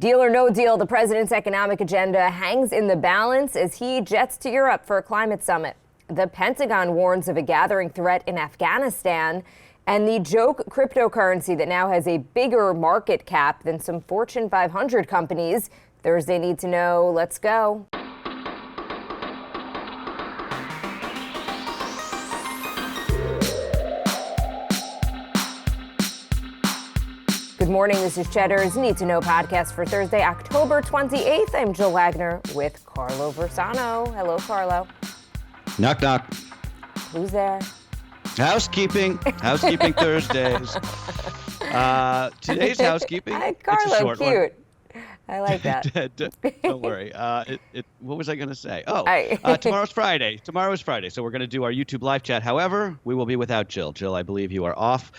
Deal or no deal, the president's economic agenda hangs in the balance as he jets to Europe for a climate summit. The Pentagon warns of a gathering threat in Afghanistan, and the joke cryptocurrency that now has a bigger market cap than some Fortune 500 companies. Thursday Need to Know. Let's go. Good morning, this is Cheddar's Need to Know podcast for Thursday, October 28th. I'm Jill Wagner with Carlo Versano. Hello, Carlo. Knock, knock. Who's there? Housekeeping Thursdays. Today's housekeeping. Carlo, it's a short cute. One. I like that. Don't worry. What was I going to say? Tomorrow's Friday. Tomorrow is Friday, so we're going to do our YouTube live chat. However, we will be without Jill. Jill, I believe you are off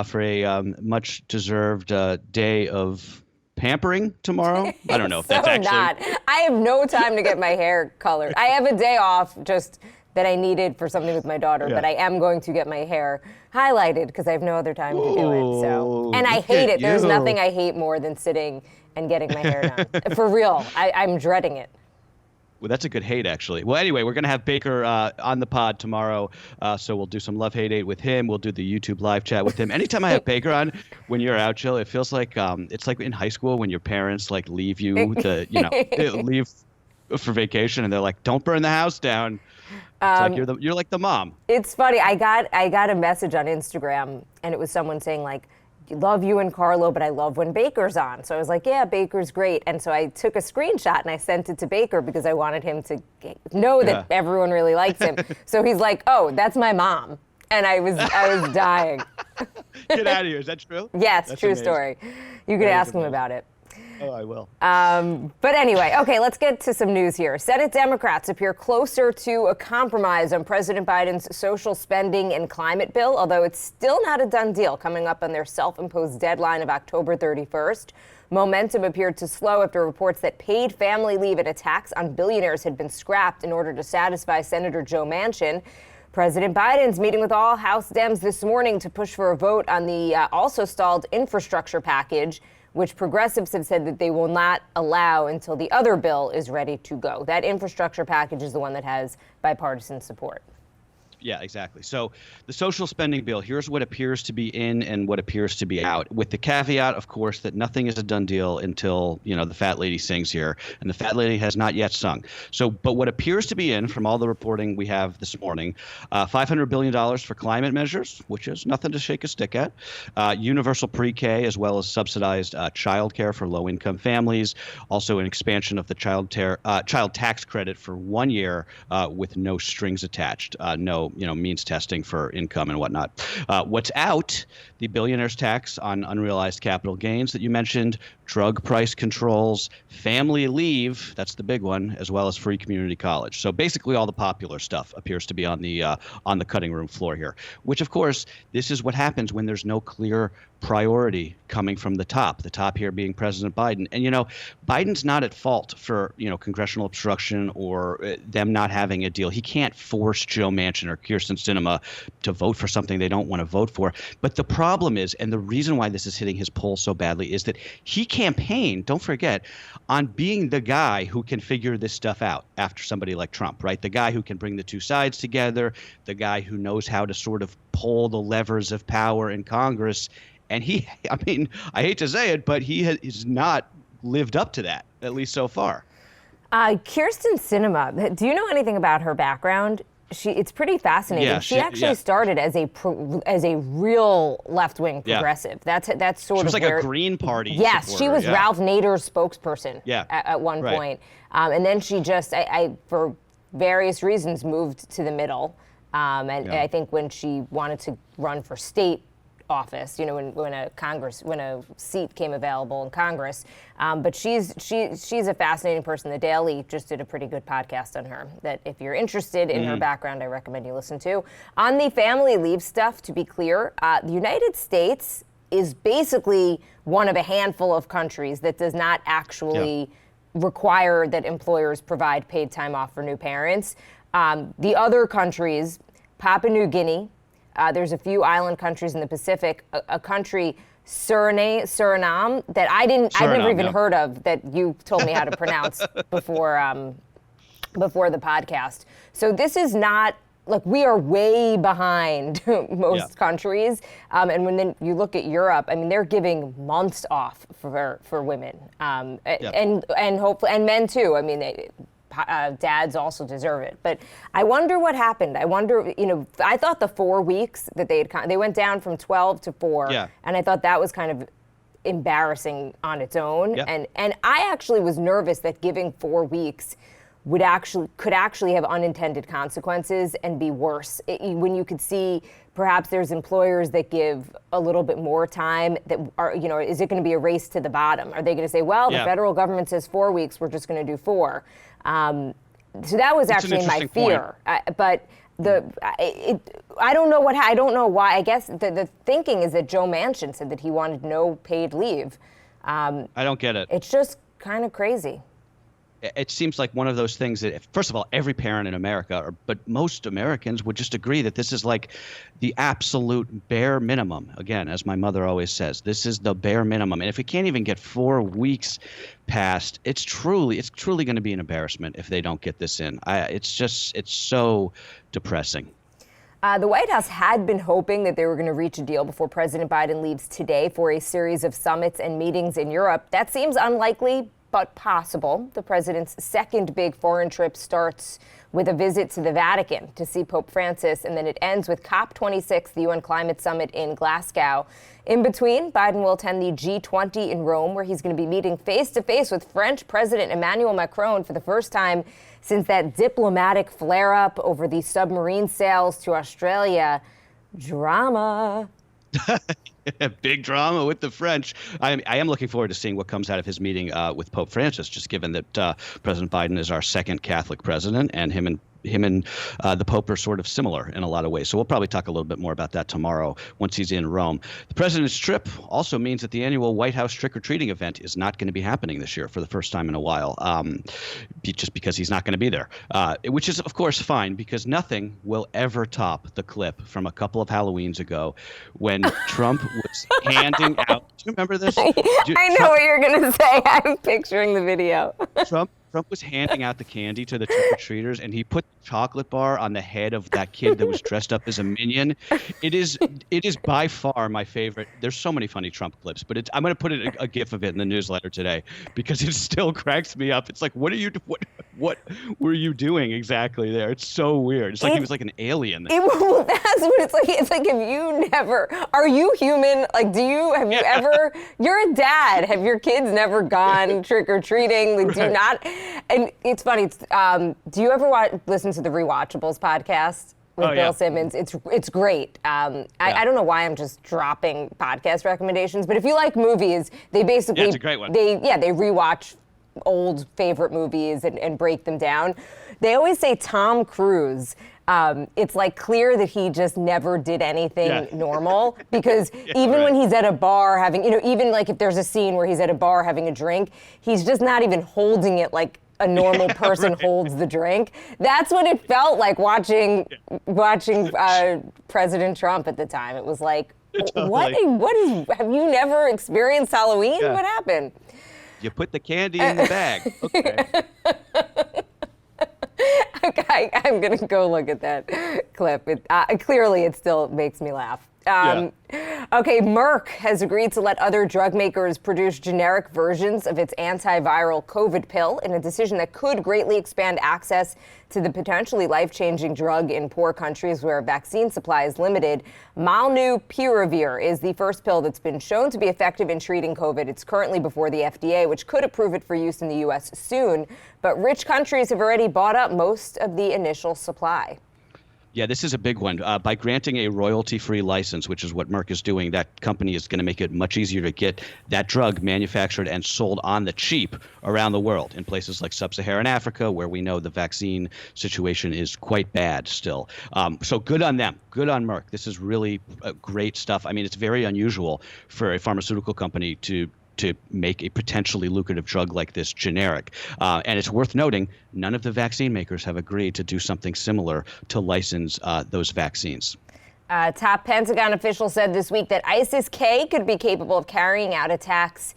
for a much-deserved day of pampering tomorrow. I don't know if that's actually. Not. I have no time to get my hair colored. I have a day off just that I needed for something with my daughter, but I am going to get my hair highlighted because I have no other time to do it. So, and I hate it. There's nothing I hate more than sitting and getting my hair done. For real, I'm dreading it. Well, that's a good hate, actually. Well, anyway, we're going to have Baker on the pod tomorrow, so we'll do some Love Hate Hate with him. We'll do the YouTube live chat with him. Anytime I have Baker on, when you're out, Jill, it feels like it's like in high school when your parents like leave you to, leave for vacation, and they're like, "Don't burn the house down." It's like you're like the mom. It's funny. I got a message on Instagram, and it was someone saying like, love you and Carlo, but I love when Baker's on. So I was like, yeah, Baker's great. And so I took a screenshot and I sent it to Baker because I wanted him to know that everyone really likes him. So he's like, oh, that's my mom. And I was dying. Get out of here. Is that true? Yes, that's true amazing. Story. You could ask him about it. Oh, I will. But anyway, okay, let's get to some news here. Senate Democrats appear closer to a compromise on President Biden's social spending and climate bill, although it's still not a done deal coming up on their self-imposed deadline of October 31st. Momentum appeared to slow after reports that paid family leave and a tax on billionaires had been scrapped in order to satisfy Senator Joe Manchin. President Biden's meeting with all House Dems this morning to push for a vote on the also stalled infrastructure package, which progressives have said that they will not allow until the other bill is ready to go. That infrastructure package is the one that has bipartisan support. Yeah, exactly. So the social spending bill, here's what appears to be in and what appears to be out, with the caveat, of course, that nothing is a done deal until, the fat lady sings here. And the fat lady has not yet sung. So, but what appears to be in, from all the reporting we have this morning, $500 billion for climate measures, which is nothing to shake a stick at, universal pre-K, as well as subsidized child care for low-income families, also an expansion of the child tax credit for 1 year with no strings attached, no means testing for income and whatnot. What's out, the billionaire's tax on unrealized capital gains that you mentioned, drug price controls, family leave, that's the big one, as well as free community college. So basically all the popular stuff appears to be on the cutting room floor here, which of course, this is what happens when there's no clear priority coming from the top here being President Biden. And, Biden's not at fault for, congressional obstruction or them not having a deal. He can't force Joe Manchin or Kyrsten Sinema to vote for something they don't want to vote for. But the problem is, and the reason why this is hitting his polls so badly, is that he campaigned, don't forget, on being the guy who can figure this stuff out after somebody like Trump, right? The guy who can bring the two sides together, the guy who knows how to sort of pull the levers of power in Congress. And I hate to say it, but he has not lived up to that, at least so far. Kyrsten Sinema, do you know anything about her background? It's pretty fascinating. Yeah, she actually started as a real left-wing progressive. That's sort of she was like a Green Party Yes, supporter, she was Ralph Nader's spokesperson at one point. And then she just, for various reasons, moved to the middle. I think when she wanted to run for state office, when a seat came available in Congress. But she's a fascinating person. The Daily just did a pretty good podcast on her that if you're interested in her background, I recommend you listen to. On the family leave stuff, to be clear, the United States is basically one of a handful of countries that does not actually require that employers provide paid time off for new parents. The other countries, Papua New Guinea, there's a few island countries in the Pacific, a country Suriname that I'd never even heard of, that you told me how to pronounce before the podcast. So this is not, like, we are way behind most countries. And when then you look at Europe, I mean, they're giving months off for women, and hopefully, and men too. I mean, dads also deserve it. But I wonder what happened. I wonder, I thought the 4 weeks that they went down from 12 to 4, and I thought that was kind of embarrassing on its own. And I actually was nervous that giving 4 weeks could actually have unintended consequences and be worse. When you could see perhaps there's employers that give a little bit more time, that are, is it going to be a race to the bottom? Are they going to say, well, the federal government says 4 weeks, we're just going to do 4? So that was actually my fear. But I don't know I don't know why. I guess the thinking is that Joe Manchin said that he wanted no paid leave. I don't get it. It's just kind of crazy. It seems like one of those things that, first of all, every parent in America, but most Americans would just agree that this is like the absolute bare minimum. Again, as my mother always says, this is the bare minimum. And if we can't even get 4 weeks past, it's truly going to be an embarrassment if they don't get this in. It's so depressing. The White House had been hoping that they were going to reach a deal before President Biden leaves today for a series of summits and meetings in Europe. That seems unlikely, but possible. The president's second big foreign trip starts with a visit to the Vatican to see Pope Francis, and then it ends with COP26, the UN Climate Summit in Glasgow. In between, Biden will attend the G20 in Rome, where he's going to be meeting face-to-face with French President Emmanuel Macron for the first time since that diplomatic flare-up over the submarine sales to Australia. Drama. Big drama with the French. I am looking forward to seeing what comes out of his meeting with Pope Francis, just given that President Biden is our second Catholic president, and him and the Pope are sort of similar in a lot of ways. So we'll probably talk a little bit more about that tomorrow once he's in Rome. The president's trip also means that the annual White House trick-or-treating event is not going to be happening this year for the first time in a while, just because he's not going to be there, which is, of course, fine, because nothing will ever top the clip from a couple of Halloweens ago when Trump was handing out. Do you remember this? I know what you're going to say. I'm picturing the video. Trump was handing out the candy to the trick-or-treaters, and he put the chocolate bar on the head of that kid that was dressed up as a minion. It is by far my favorite. There's so many funny Trump clips, but I'm going to put a GIF of it in the newsletter today because it still cracks me up. It's like, what were you doing exactly there? It's so weird. It's like he was like an alien. That's what it's like. It's like, are you human? Like, have you ever, you're a dad. Have your kids never gone trick-or-treating? Like, do you not? And it's funny. Do you ever listen to the Rewatchables podcast with Bill Simmons? It's great. I don't know why I'm just dropping podcast recommendations, but if you like movies, they basically it's a great one. They rewatch old favorite movies and break them down. They always say Tom Cruise. It's like clear that he just never did anything normal, because even when he's at a bar having, even like if there's a scene where he's at a bar having a drink, he's just not even holding it like a normal person holds the drink. That's what it felt like watching President Trump at the time. It was like, have you never experienced Halloween? What happened? You put the candy in the bag. Okay. Okay, I'm going to go look at that clip. Clearly, it still makes me laugh. Okay, Merck has agreed to let other drug makers produce generic versions of its antiviral COVID pill in a decision that could greatly expand access to the potentially life-changing drug in poor countries where vaccine supply is limited. Molnupiravir is the first pill that's been shown to be effective in treating COVID. It's currently before the FDA, which could approve it for use in the U.S. soon. But rich countries have already bought up most of the initial supply. Yeah, this is a big one. By granting a royalty-free license, which is what Merck is doing, that company is going to make it much easier to get that drug manufactured and sold on the cheap around the world in places like sub-Saharan Africa, where we know the vaccine situation is quite bad still. So good on them. Good on Merck. This is really great stuff. I mean, it's very unusual for a pharmaceutical company to make a potentially lucrative drug like this generic. And it's worth noting, none of the vaccine makers have agreed to do something similar to license those vaccines. Top Pentagon official said this week that ISIS-K could be capable of carrying out attacks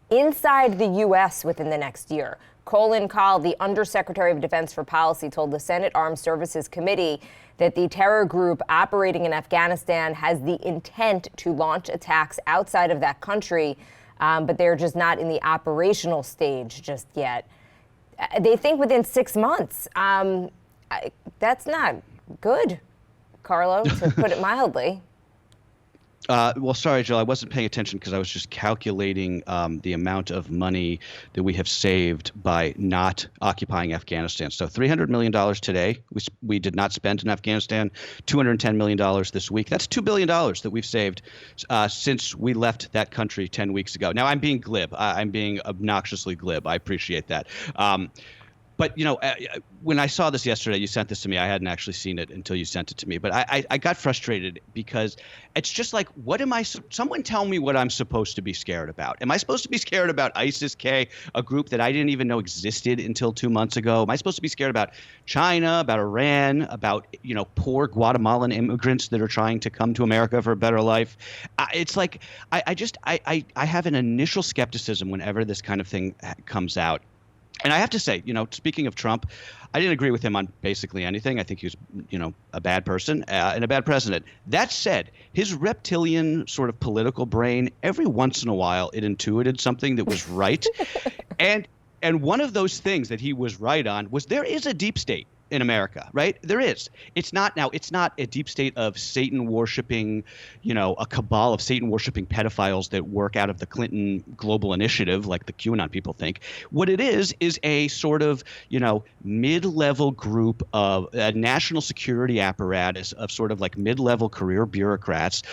inside the U.S. within the next year. Colin Kahl, the Undersecretary of Defense for Policy, told the Senate Armed Services Committee that the terror group operating in Afghanistan has the intent to launch attacks outside of that country, but they're just not in the operational stage just yet. They think within 6 months. That's not good, Carlo, to put it mildly. Well, sorry, Jill, I wasn't paying attention because I was just calculating the amount of money that we have saved by not occupying Afghanistan. So $300 million today we did not spend in Afghanistan, $210 million this week. That's $2 billion that we've saved since we left that country 10 weeks ago. Now, I'm being glib. I'm being obnoxiously glib. I appreciate that. But, when I saw this yesterday, you sent this to me. I hadn't actually seen it until you sent it to me. But I got frustrated because it's just like, someone tell me what I'm supposed to be scared about. Am I supposed to be scared about ISIS-K, a group that I didn't even know existed until 2 months ago? Am I supposed to be scared about China, about Iran, about, poor Guatemalan immigrants that are trying to come to America for a better life? It's like, I have an initial skepticism whenever this kind of thing comes out. And I have to say, speaking of Trump, I didn't agree with him on basically anything. I think he was, a bad person and a bad president. That said, his reptilian sort of political brain, every once in a while, it intuited something that was right. And one of those things that he was right on was there is a deep state in America, right? There is. It's not a deep state of Satan worshiping, a cabal of Satan worshiping pedophiles that work out of the Clinton Global Initiative, like the QAnon people think. What it is a sort of, mid-level group of a national security apparatus of sort of like mid-level career bureaucrats,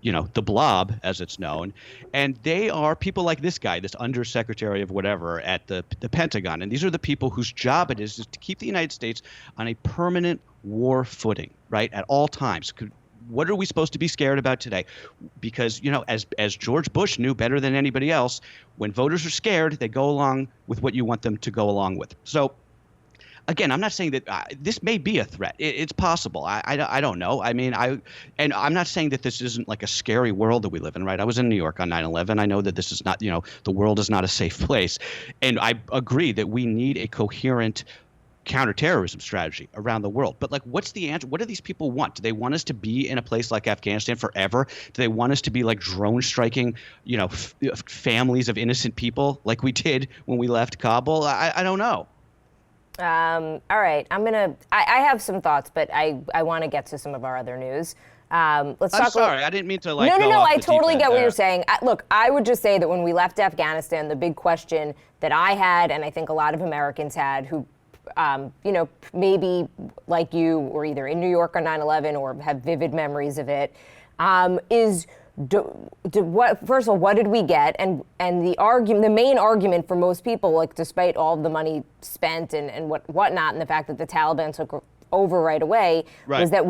the blob, as it's known. And they are people like this guy, this undersecretary of whatever at the Pentagon. And these are the people whose job it is to keep the United States on a permanent war footing, right, at all times. What are we supposed to be scared about today? Because, as George Bush knew better than anybody else, when voters are scared, they go along with what you want them to go along with. So, again, I'm not saying that this may be a threat. It's possible. I don't know. I mean, and I'm not saying that this isn't like a scary world that we live in, right? I was in New York on 9/11. I know that this is not, the world is not a safe place. And I agree that we need a coherent counterterrorism strategy around the world. But like, what's the answer? What do these people want? Do they want us to be in a place like Afghanistan forever? Do they want us to be like drone striking, families of innocent people like we did when we left Kabul? I don't know. All right, I have some thoughts, but I want to get to some of our other news. Let's talk. I'm sorry, I didn't mean to like. No. I totally get what you're saying. Look, I would just say that when we left Afghanistan, the big question that I had, and I think a lot of Americans had, who, maybe like you, were either in New York on 9/11 or have vivid memories of it, is. First of all, what did we get? And the main argument for most people, like despite all the money spent and whatnot, and the fact that the Taliban took over right away, was that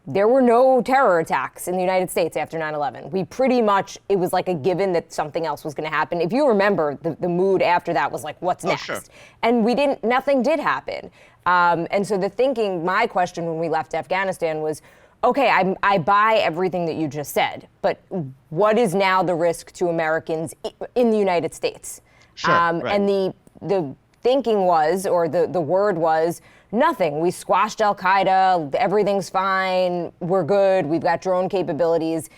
there were no terror attacks in the United States after 9/11. We pretty much, it was like a given that something else was going to happen. If you remember, the mood after that was like, what's next? Sure. And nothing did happen. And so my question when we left Afghanistan was, okay, I buy everything that you just said, but what is now the risk to Americans in the United States? Sure, right. And the thinking was, or the word was, nothing. We squashed Al-Qaeda, everything's fine, we're good, we've got drone capabilities.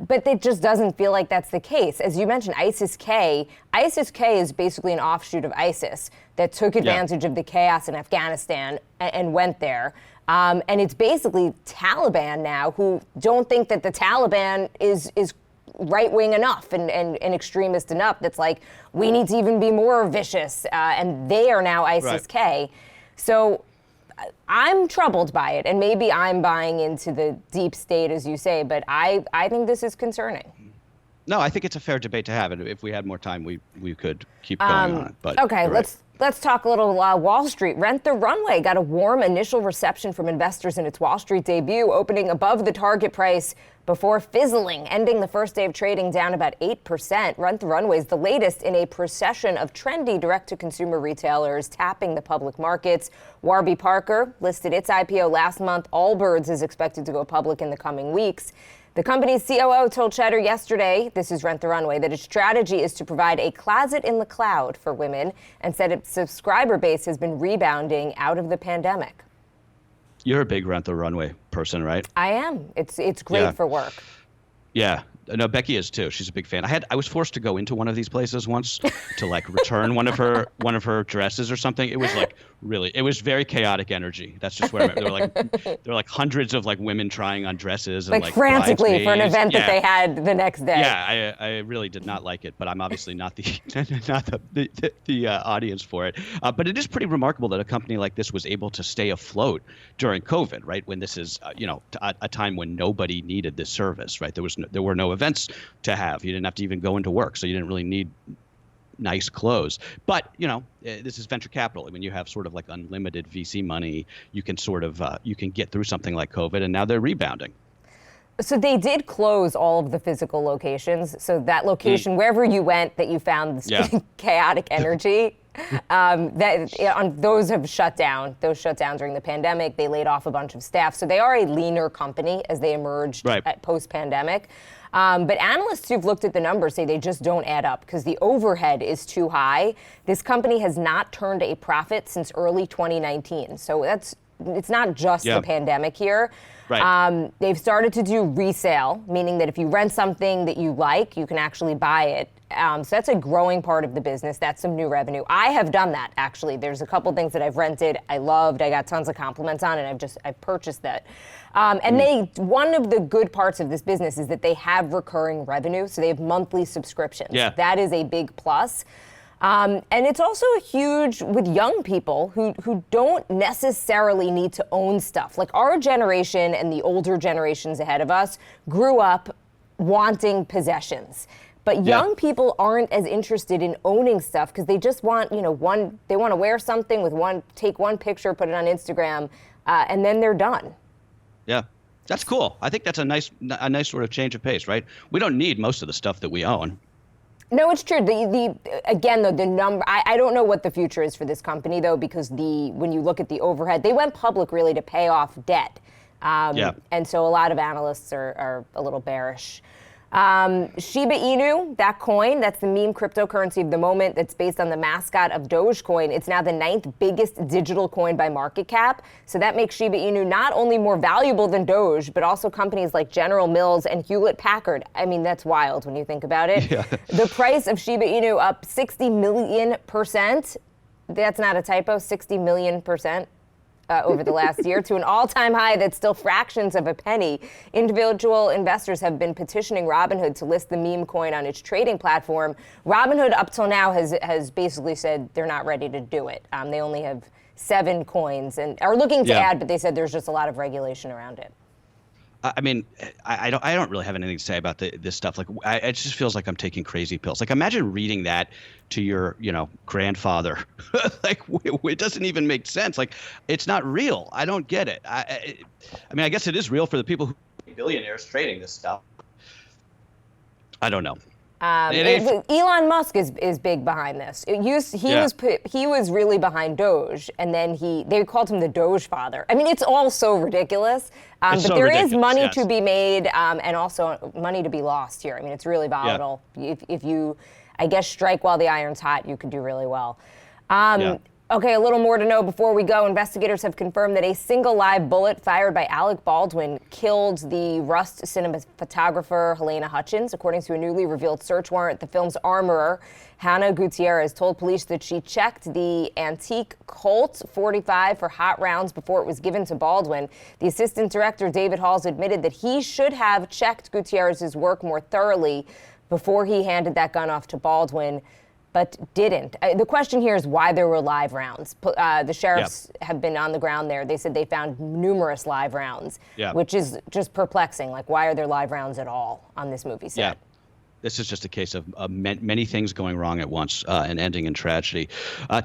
But it just doesn't feel like that's the case. As you mentioned, ISIS-K is basically an offshoot of ISIS that took advantage of the chaos in Afghanistan and went there. And it's basically Taliban now who don't think that the Taliban is right-wing enough and extremist enough. That's like, we need to even be more vicious. And they are now ISIS-K. Right. So I'm troubled by it. And maybe I'm buying into the deep state, as you say, but I think this is concerning. No, I think it's a fair debate to have, and if we had more time, we could keep going on it. But okay, let's talk a little Wall Street. Rent the Runway got a warm initial reception from investors in its Wall Street debut, opening above the target price before fizzling, ending the first day of trading down about 8%. Rent the Runway is the latest in a procession of trendy direct-to-consumer retailers tapping the public markets. Warby Parker listed its IPO last month. Allbirds is expected to go public in the coming weeks. The company's COO told Cheddar yesterday, this is Rent the Runway, that its strategy is to provide a closet in the cloud for women, and said its subscriber base has been rebounding out of the pandemic. You're a big Rent the Runway person, right? I am. It's great for work. Yeah. No, Becky is too. She's a big fan. I was forced to go into one of these places once to like return one of her dresses or something. It was like it was very chaotic energy. That's just where there were like hundreds of like women trying on dresses and like frantically for an event that they had the next day. Yeah, I really did not like it, but I'm obviously not the audience for it. But it is pretty remarkable that a company like this was able to stay afloat during COVID, right? When this is a time when nobody needed this service, right? There were no events to have. You didn't have to even go into work, so you didn't really need nice clothes. But this is venture capital. I mean, you have sort of like unlimited VC money. You can sort of you can get through something like COVID, and now they're rebounding. So they did close all of the physical locations. So that location, wherever you went, that you found this chaotic energy, those have shut down. Those shut down during the pandemic. They laid off a bunch of staff. So they are a leaner company as they emerged post-pandemic. But analysts who've looked at the numbers say they just don't add up because the overhead is too high. This company has not turned a profit since early 2019. So it's not just the pandemic here. Right. They've started to do resale, meaning that if you rent something that you like, you can actually buy it. So that's a growing part of the business. That's some new revenue. I have done that, actually. There's a couple things that I've rented, I loved, I got tons of compliments on, and I've purchased that. And one of the good parts of this business is that they have recurring revenue, so they have monthly subscriptions. Yeah. That is a big plus. And it's also huge with young people who don't necessarily need to own stuff. Like our generation and the older generations ahead of us grew up wanting possessions. But young people aren't as interested in owning stuff because they just want, they want to wear something take one picture, put it on Instagram, and then they're done. Yeah. That's cool. I think that's a nice sort of change of pace, right? We don't need most of the stuff that we own. No, it's true. Again, though, the number, I don't know what the future is for this company, though, because when you look at the overhead, they went public really to pay off debt. And so a lot of analysts are a little bearish. Shiba Inu, that coin, that's the meme cryptocurrency of the moment that's based on the mascot of Dogecoin. It's now the 9th biggest digital coin by market cap. So that makes Shiba Inu not only more valuable than Doge, but also companies like General Mills and Hewlett-Packard. I mean, that's wild when you think about it. Yeah. The price of Shiba Inu up 60 million%. That's not a typo, 60 million%. Over the last year to an all-time high that's still fractions of a penny. Individual investors have been petitioning Robinhood to list the meme coin on its trading platform. Robinhood up till now has basically said they're not ready to do it. They only have 7 coins and are looking to add, but they said there's just a lot of regulation around it. I mean, I don't really have anything to say about this stuff. Like, it just feels like I'm taking crazy pills. Like, imagine reading that to your, grandfather. Like, it doesn't even make sense. Like, it's not real. I don't get it. I mean, I guess it is real for the people who are billionaires trading this stuff. I don't know. Elon Musk is big behind this. He was really behind Doge, and then they called him the Doge father. I mean, it's all so ridiculous. But there is money to be made, and also money to be lost here. I mean, it's really volatile. If you, I guess, strike while the iron's hot, you could do really well. Okay, a little more to know before we go. Investigators have confirmed that a single live bullet fired by Alec Baldwin killed the Rust cinematographer Helena Hutchins. According to a newly revealed search warrant, the film's armorer, Hannah Gutierrez, told police that she checked the antique Colt 45 for hot rounds before it was given to Baldwin. The assistant director, David Halls, admitted that he should have checked Gutierrez's work more thoroughly before he handed that gun off to Baldwin, but didn't. The question here is why there were live rounds. The sheriffs have been on the ground there. They said they found numerous live rounds, which is just perplexing. Like, why are there live rounds at all on this movie set? This is just a case of many things going wrong at once and ending in tragedy.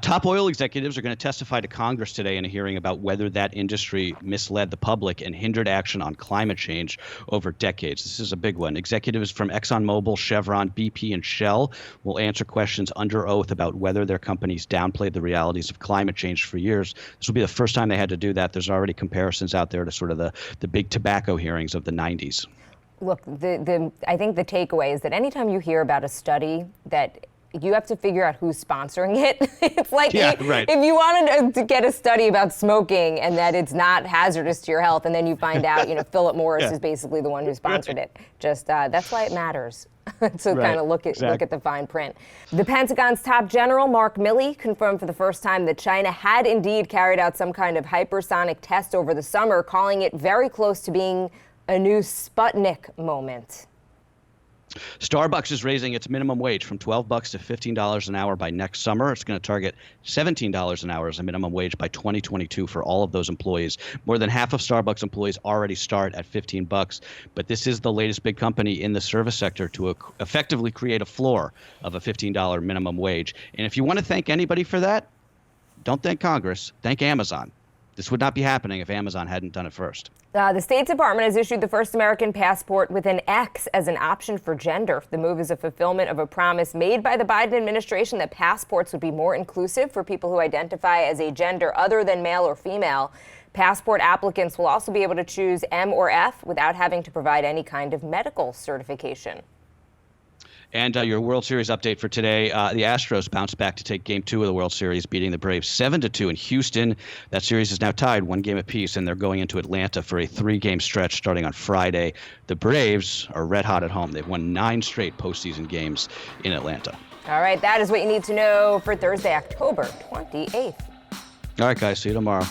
Top oil executives are going to testify to Congress today in a hearing about whether that industry misled the public and hindered action on climate change over decades. This is a big one. Executives from ExxonMobil, Chevron, BP, and Shell will answer questions under oath about whether their companies downplayed the realities of climate change for years. This will be the first time they had to do that. There's already comparisons out there to sort of the big tobacco hearings of the 90s. Look, I think the takeaway is that anytime you hear about a study that you have to figure out who's sponsoring it. It's like if you wanted to get a study about smoking and that it's not hazardous to your health, and then you find out, Philip Morris is basically the one who sponsored it. Just that's why it matters. So kind of look at the fine print. The Pentagon's top general, Mark Milley, confirmed for the first time that China had indeed carried out some kind of hypersonic test over the summer, calling it very close to being a new Sputnik moment. Starbucks is raising its minimum wage from $12 to $15 an hour by next summer. It's going to target $17 an hour as a minimum wage by 2022 for all of those employees. More than half of Starbucks employees already start at $15, but this is the latest big company in the service sector to effectively create a floor of a $15 minimum wage. And if you want to thank anybody for that, don't thank Congress, thank Amazon. This would not be happening if Amazon hadn't done it first. The State Department has issued the first American passport with an X as an option for gender. The move is a fulfillment of a promise made by the Biden administration that passports would be more inclusive for people who identify as a gender other than male or female. Passport applicants will also be able to choose M or F without having to provide any kind of medical certification. And your World Series update for today, the Astros bounced back to take Game 2 of the World Series, beating the Braves 7-2 in Houston. That series is now tied 1 game apiece, and they're going into Atlanta for a 3-game stretch starting on Friday. The Braves are red hot at home. They've won 9 straight postseason games in Atlanta. All right, that is what you need to know for Thursday, October 28th. All right, guys, see you tomorrow.